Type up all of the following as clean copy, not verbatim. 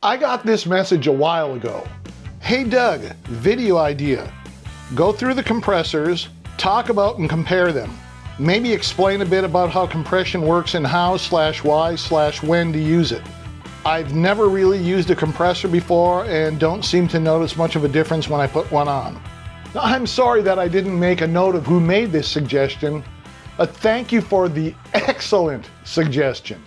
I got this message a while ago. Hey Doug, video idea. Go through the compressors, talk about and compare them. Maybe explain a bit about how compression works and how/why/when to use it. I've never really used a compressor before and don't seem to notice much of a difference when I put one on. Now, I'm sorry that I didn't make a note of who made this suggestion, but thank you for the excellent suggestion.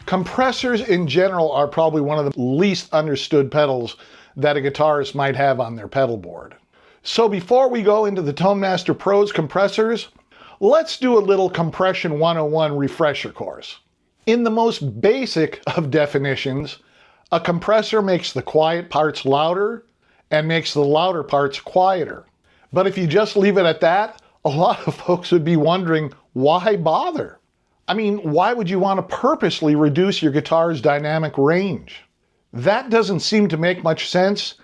Compressors in general are probably one of the least understood pedals that a guitarist might have on their pedal board. So before we go into the Tone Master Pro's compressors, let's do a little Compression 101 refresher course. In the most basic of definitions, a compressor makes the quiet parts louder and makes the louder parts quieter. But if you just leave it at that, a lot of folks would be wondering, why bother? I mean, why would you want to purposely reduce your guitar's dynamic range? That doesn't seem to make much sense,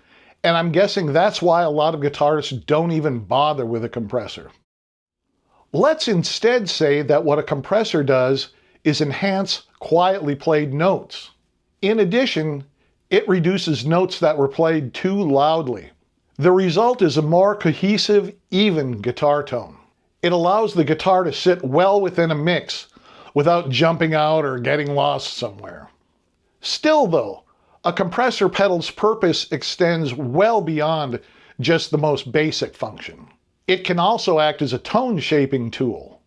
and I'm guessing that's why a lot of guitarists don't even bother with a compressor. Let's instead say that what a compressor does is enhance quietly played notes. In addition, it reduces notes that were played too loudly. The result is a more cohesive, even guitar tone. It allows the guitar to sit well within a mix without jumping out or getting lost somewhere. Still though, a compressor pedal's purpose extends well beyond just the most basic function. It can also act as a tone shaping tool.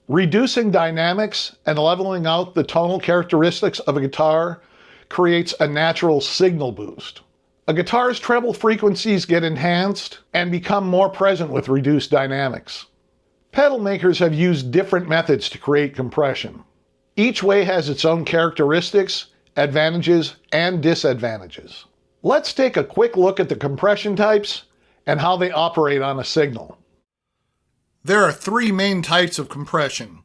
Reducing dynamics and leveling out the tonal characteristics of a guitar creates a natural signal boost. A guitar's treble frequencies get enhanced and become more present with reduced dynamics. Pedal makers have used different methods to create compression. Each way has its own characteristics, advantages, and disadvantages. Let's take a quick look at the compression types and how they operate on a signal. There are three main types of compression: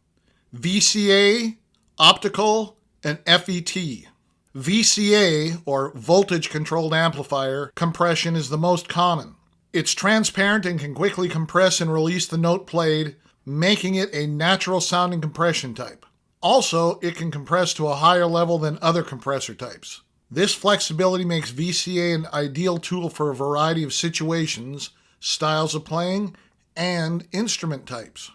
VCA, optical, and FET. VCA, or voltage controlled amplifier, compression is the most common. It's transparent and can quickly compress and release the note played, making it a natural sounding compression type. Also, it can compress to a higher level than other compressor types. This flexibility makes VCA an ideal tool for a variety of situations, styles of playing, and instrument types.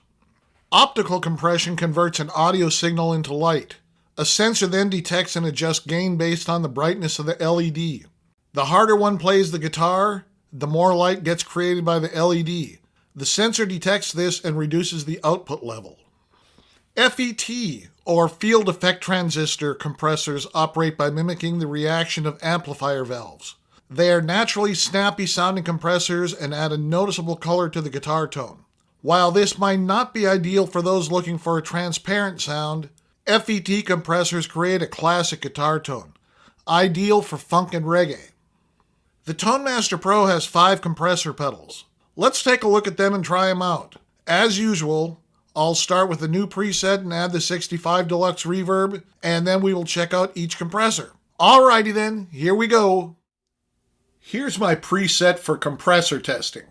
Optical compression converts an audio signal into light. A sensor then detects and adjusts gain based on the brightness of the LED. The harder one plays the guitar, the more light gets created by the LED. The sensor detects this and reduces the output level. FET, or field effect transistor compressors, operate by mimicking the reaction of amplifier valves. They are naturally snappy sounding compressors and add a noticeable color to the guitar tone. While this might not be ideal for those looking for a transparent sound, FET compressors create a classic guitar tone, ideal for funk and reggae. The Tone Master Pro has 5 compressor pedals. Let's take a look at them and try them out. As usual, I'll start with a new preset and add the 65 Deluxe reverb, and then we will check out each compressor. Alrighty then, here we go. Here's my preset for compressor testing.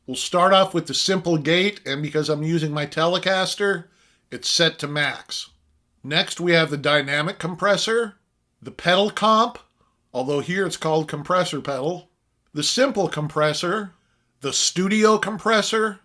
We'll start off with the simple gate, and because I'm using my Telecaster, it's set to max. Next we have the dynamic compressor, the pedal comp, although here it's called compressor pedal, the simple compressor, the studio compressor,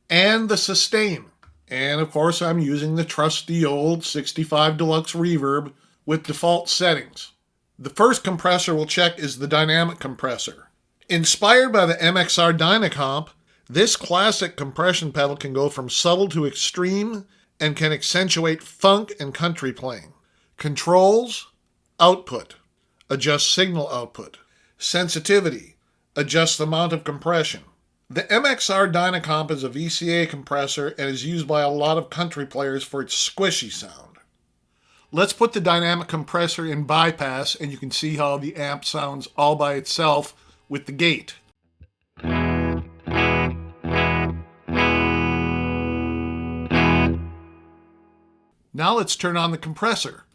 and the sustain. And of course I'm using the trusty old 65 Deluxe reverb with default settings. The first compressor we'll check is the dynamic compressor. Inspired by the MXR Dynacomp, this classic compression pedal can go from subtle to extreme and can accentuate funk and country playing. Controls, output, adjust signal output. Sensitivity, adjust the amount of compression. The MXR Dynacomp is a VCA compressor and is used by a lot of country players for its squishy sound. Let's put the dynamic compressor in bypass and you can see how the amp sounds all by itself with the gate. Now let's turn on the compressor.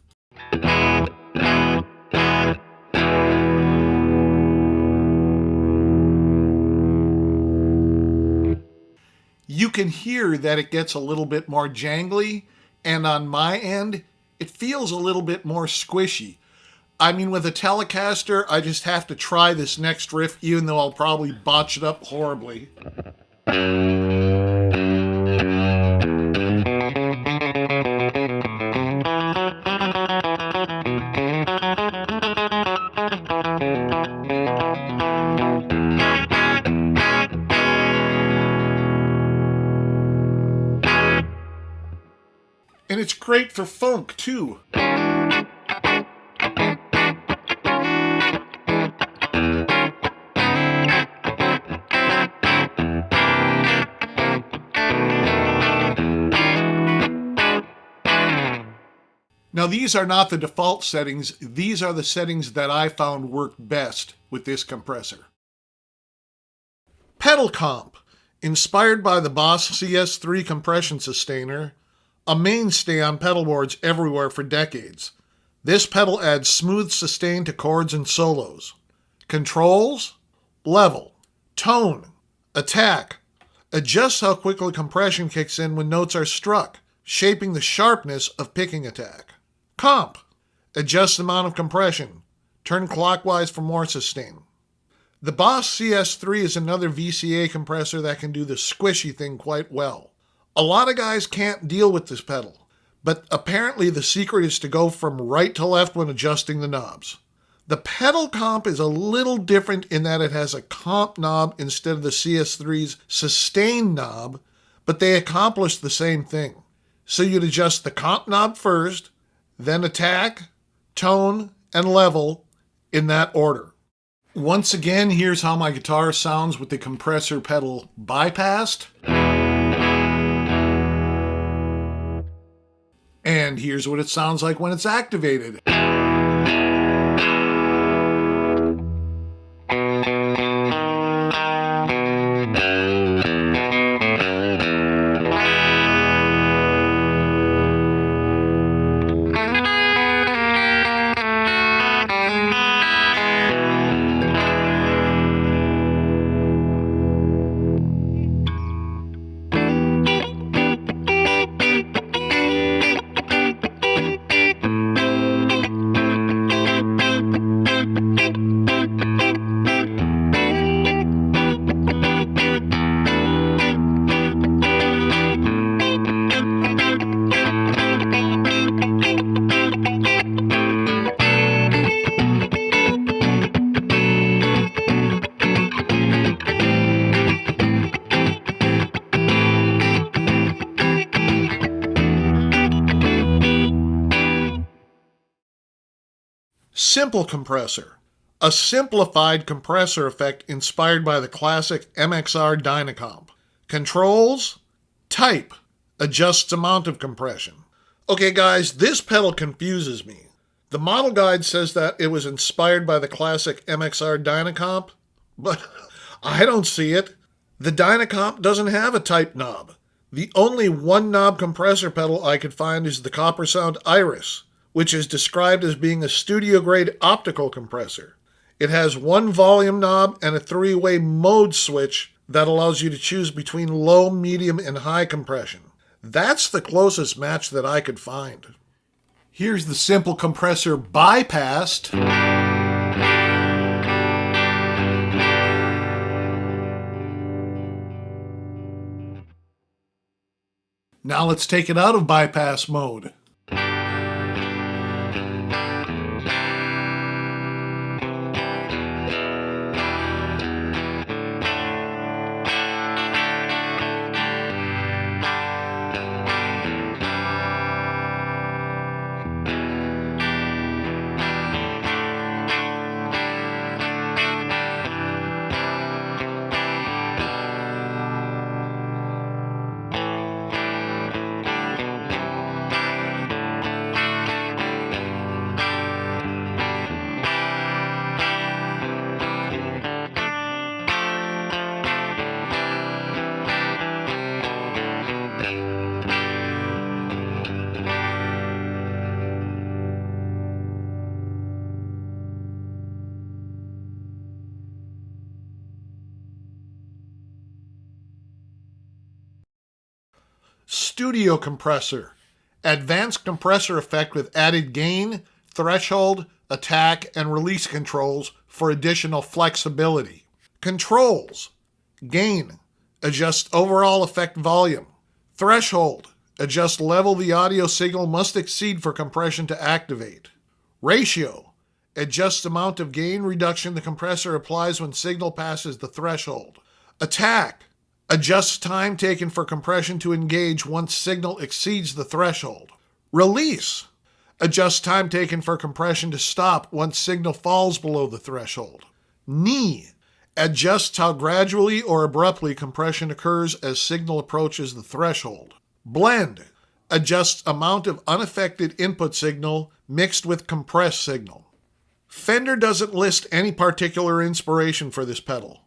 You can hear that it gets a little bit more jangly, and on my end, it feels a little bit more squishy. I mean, with a Telecaster, I just have to try this next riff, even though I'll probably botch it up horribly. And it's great for funk, too. Now, these are not the default settings. These are the settings that I found work best with this compressor. Pedal comp, inspired by the Boss CS3 compression sustainer, a mainstay on pedal boards everywhere for decades. This pedal adds smooth sustain to chords and solos. Controls, level, tone, attack, adjusts how quickly compression kicks in when notes are struck, shaping the sharpness of picking attack. Comp, adjusts the amount of compression, turn clockwise for more sustain. The Boss CS3 is another VCA compressor that can do the squishy thing quite well. A lot of guys can't deal with this pedal, but apparently the secret is to go from right to left when adjusting the knobs. The pedal comp is a little different in that it has a comp knob instead of the CS3's sustain knob, but they accomplish the same thing. So you'd adjust the comp knob first, then attack, tone, and level in that order. Once again, here's how my guitar sounds with the compressor pedal bypassed. And here's what it sounds like when it's activated. Simple compressor, a simplified compressor effect inspired by the classic MXR Dynacomp. Controls, type, adjusts amount of compression. Okay guys, this pedal confuses me. The model guide says that it was inspired by the classic MXR Dynacomp, but I don't see it. The Dynacomp doesn't have a type knob. The only one knob compressor pedal I could find is the Copper Sound Iris, which is described as being a studio-grade optical compressor. It has one volume knob and a 3-way mode switch that allows you to choose between low, medium, and high compression. That's the closest match that I could find. Here's the simple compressor bypassed. Now let's take it out of bypass mode. Studio compressor, advanced compressor effect with added gain, threshold, attack, and release controls for additional flexibility. Controls: gain, adjust overall effect volume. Threshold, adjust level the audio signal must exceed for compression to activate. Ratio, adjust amount of gain reduction the compressor applies when signal passes the threshold. Attack, adjust time taken for compression to engage once signal exceeds the threshold. Release, adjust time taken for compression to stop once signal falls below the threshold. Knee, adjusts how gradually or abruptly compression occurs as signal approaches the threshold. Blend, adjusts amount of unaffected input signal mixed with compressed signal. Fender doesn't list any particular inspiration for this pedal.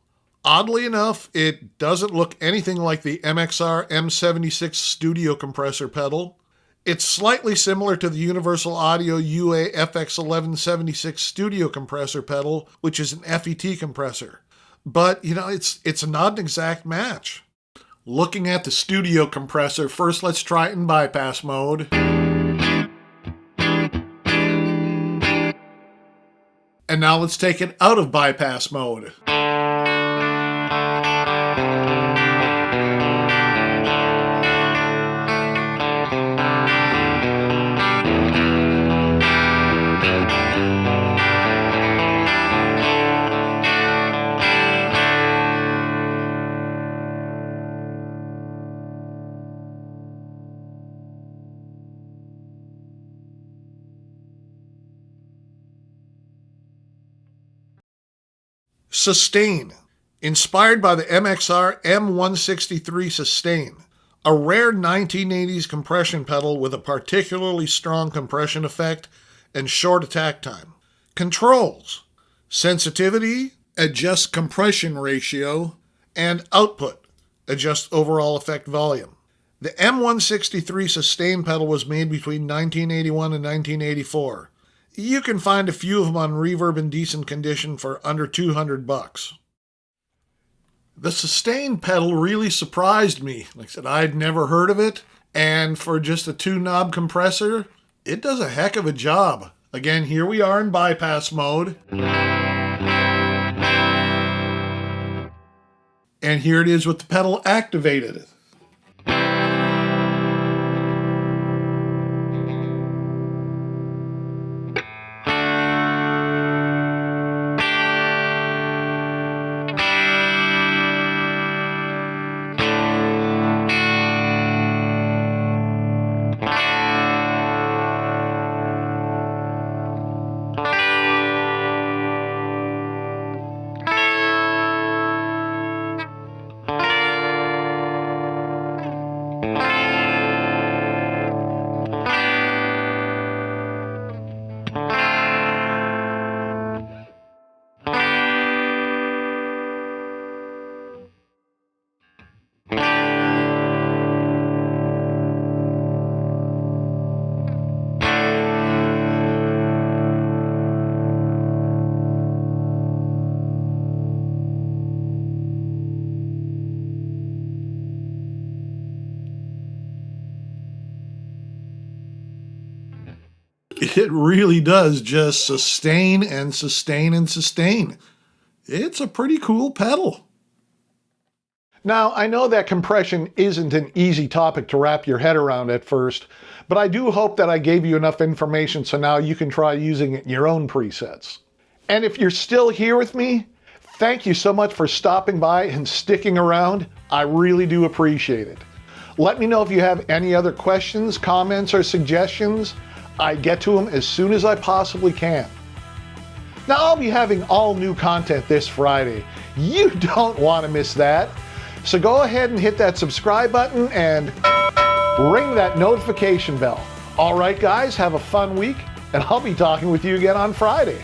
Oddly enough, it doesn't look anything like the MXR M76 studio compressor pedal. It's slightly similar to the Universal Audio UA FX1176 studio compressor pedal, which is an FET compressor. But, it's not an exact match. Looking at the studio compressor, first let's try it in bypass mode. And now let's take it out of bypass mode. Sustain, inspired by the MXR M163 Sustain, a rare 1980s compression pedal with a particularly strong compression effect and short attack time. Controls: sensitivity, adjust compression ratio, and output, adjust overall effect volume. The M163 Sustain pedal was made between 1981 and 1984. You can find a few of them on Reverb in decent condition for under $200. The Sustain pedal really surprised me. Like I said, I'd never heard of it, and for just a 2-knob compressor, it does a heck of a job. Again, here we are in bypass mode. And here it is with the pedal activated. It really does just sustain and sustain and sustain. It's a pretty cool pedal. Now, I know that compression isn't an easy topic to wrap your head around at first, but I do hope that I gave you enough information so now you can try using it in your own presets. And if you're still here with me, thank you so much for stopping by and sticking around. I really do appreciate it. Let me know if you have any other questions, comments, or suggestions. I get to them as soon as I possibly can. Now, I'll be having all new content this Friday. You don't want to miss that. So go ahead and hit that subscribe button and ring that notification bell. All right, guys, have a fun week, and I'll be talking with you again on Friday.